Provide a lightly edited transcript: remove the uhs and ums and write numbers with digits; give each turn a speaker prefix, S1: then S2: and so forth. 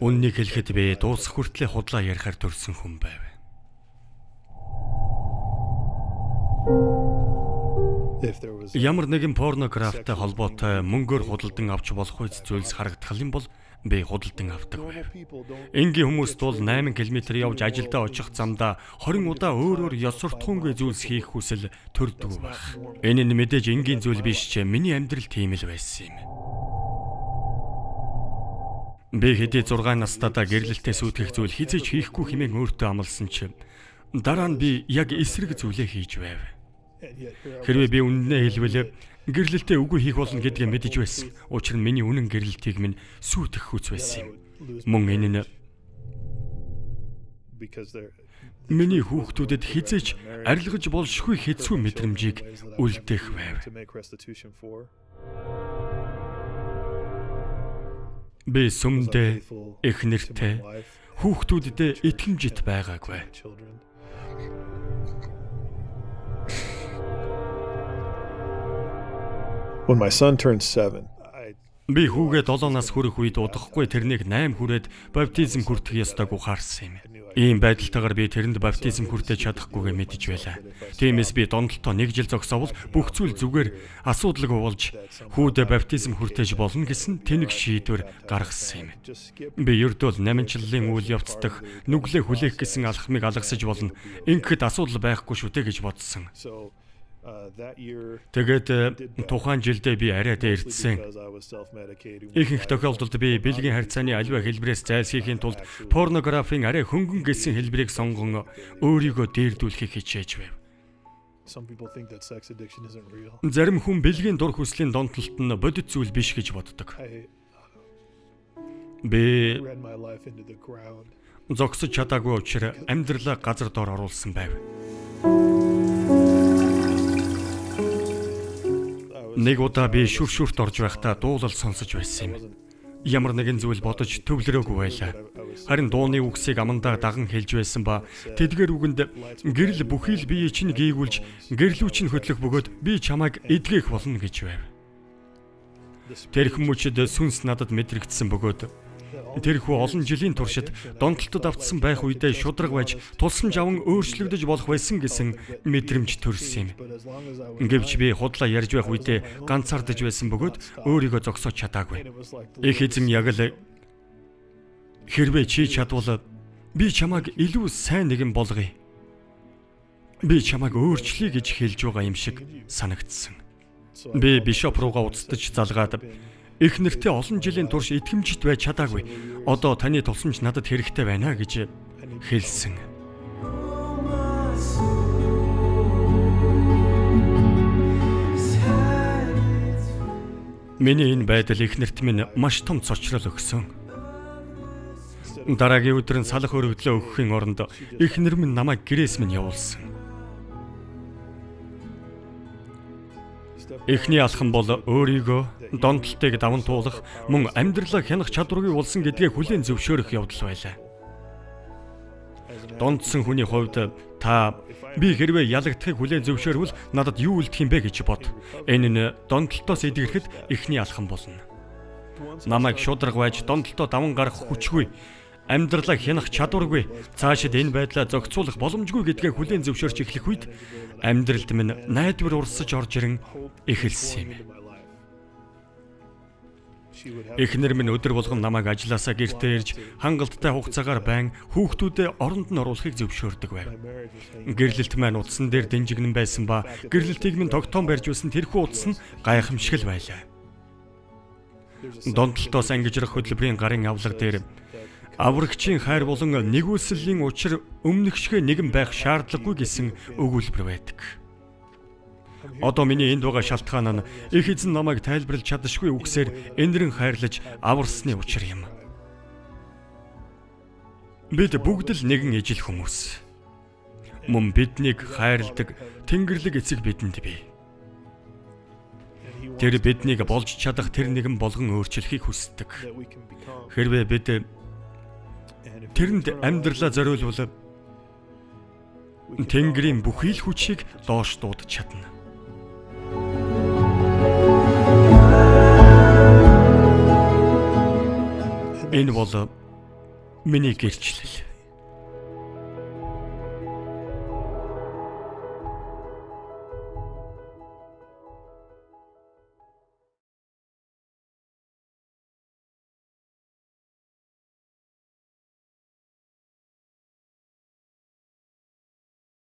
S1: Үннийг хэлэхэд би дуусах хүртлээр худлаа ярихаар төрсөн хүн байв. Ямар нэгэн порнографтай холбоотой мөнгөөр худалдан авч болох үйл зүйлс харагдах юм бол би худалдан авдаг байв. Энгийн хүмүүст бол 8 км явж ажилдаа очих замдаа 20 удаа өөр ёс суртахуунгүй зүйлс хийх хүсэл төрдөг байх. Энэ нь мэдээж энгийн зүйл биш ч миний амьдрал тийм л байсан юм. Би хэдий 6 настайдаа гэрлэлтээ сүйтгэх зүйл хизээж хийхгүй хэмээн өөртөө амласан ч дараа нь би яг эсрэг зүйлээ хийж байв. Хэрвээ би үнэнээ хэлбэл гэрлэлтээ үгүй хийх болно гэдгээ мэдэж байсан. Учир нь миний үнэн гэрлэлтийг минь сүйтгэх хүч байсан юм. Мөн энэ нь миний хүүхдүүдэд хизээч арилгаж болшгүй хэцүү мэдрэмжийг үлдээх байв. Би сүмдээ, эхнэртэй, хүүхдүүдэд итгэмжит байгаагүй.
S2: When my son turned 7,
S1: Би хүүгээ 7 нас хүрэх үед удахгүй тэрнийг 8 хүрээд баптизм хүртэх ёстойг ухаарсан юм. Ийм байдалтайгаар би тэрэнд баптизм хүртэж чадахгүйгээ мэдэж байлаа. Тиймээс би донтолтоо 1 жил зогсоовол бүх зүйл зүгээр асуудалгүй болж хүүдээ баптизм хүртэж болно гэсэн тэнэг шийдвэр гаргасан юм. Би ердөөл 8-члалын үйл явц дах нүглээ хүлээх гэсэн алхмыг алгасаж болно. Ингэхэд асуудал байхгүй шүү дээ гэж бодсон. Тэгээд тухайн жилдээ би арайдаа ирдсэн. Ихэнх тохиолдолд би бэлгийн харьцааны аливаа хэлбэрээс зайлсхийхийн тулд порнографийн арай хөнгөн гэсэн хэлбэрийг сонгон өөрийгөө дээрдүүлэхийг хичээж байв. Зарим хүн бэлгийн дур хүслийн донтолт нь бодит зүйл биш гэж боддог. Би зогсож чадаагүй учраас амьдралаа газар дор оруулсан байв. Нэг удаа би шүршүрт орж байхдаа дуулал сонсож байсан юм. Ямар нэгэн зүйл бодож төвлөрөөгүй байлаа. Харин дууны үгсийг амандаа даган хэлж байсан ба тэдгээр үгэнд гэрэл бүхий л бие чинь гээгүүлж гэрлүүч нь хөтлөх бөгөөд би чамайг эдгэх болно гэж байв. Тэр хүмүүчд сүнс надад мэдрэгдсэн бөгөөд тэрхүү олон жилийн туршид донтолтод автсан байх үедээ шудраг байж тулсамж аван өөрчлөгдөж болох байсан гэсэн мэдрэмж төрсөн юм. Гэвч би худлаа ярьж байх үедээ ганцаардаж байсан бөгөөд өөрийгөө зогсоож чадаагүй. Их эзэн яг л хэрвээ чи чадвал би чамайг илүү сайн нэгэн болгоё. Би чамайг өөрчлөе гэж хэлж байгаа юм шиг санагдсан. Би бишоп руугаа уцтаж залгаад их нэртэй олон жилийн турш итгэмжит байж чадаагүй. Одоо таны тусламж надад хэрэгтэй байна гэж хэлсэн. Миний энэ байдал их нэрт минь маш том цочрол өгсөн. Дараагийн өдөр нь салах өргөдлөө өгөхийн оронд их нэр минь намайг гэрээс минь явуулсан. Эхний алхам бол өөрийгөө донтолтыг даван туулах, мөн амьдралаа хянах чадваргүй болсон гэдгээ хүлээн зөвшөөрөх явдал байлаа. Донтсон хүний хувьд та би хэрвээ ялагдахыг хүлээн зөвшөөрвөл надад юу үлдэх юм бэ гэж бод. Энэ нь донтолтоос эдгэрэхэд эхний алхам болно. Намайг шудраг байж донтолтоо даван гарах хүчгүй, амьдралаа хянах чадваргүй, цаашид энэ байдлаа зохицуулах боломжгүй гэдгээ хүлээн зөвшөөрч эхлэх үед амьдралд минь найдвар урсаж орж ирэн эхэлсэн юм. Эхнэр минь өдөр болгон намайг ажилласаа гэртээ ирж хангалттай хугацаагаар байн хүүхдүүдэд оронд нь оруулахыг зөвшөөрдөг байв. Гэрлэлт маань утсан дээр дэнжигнэн байсан ба гэрлэлтийг минь тогтоон барьж байсан тэрхүү утас нь гайхамшиг л байлаа. Донтолтоос ангижрах хөтөлбөрийн гарын авлага дээр аврагчийн хайр болон нэгүслийн учир өмнөгшгөө нэгэн байх шаардлагагүй гэсэн өгүүлбэр байдаг. Одоо миний энд байгаа шалтгаан нь их эзэн намайг тайлбарлаж чадшгүй үгсээр энэрэн хайрлаж аварсны учир юм. Бид бүгд л нэгэн ижил хүмүүс. Мөн биднийг хайрладаг Тэнгэрлэг эцэг бидэнд бий. Тэр биднийг болж чадах тэр нэгэн болгон өөрчлөхийг хүсдэг. Хэрвээ бид тэрэнд амьдралаа зориулвал Тэнгэрийн бүхий л хүчийг доош дуудаж чадна. Энэ бол миний гэрчлэл.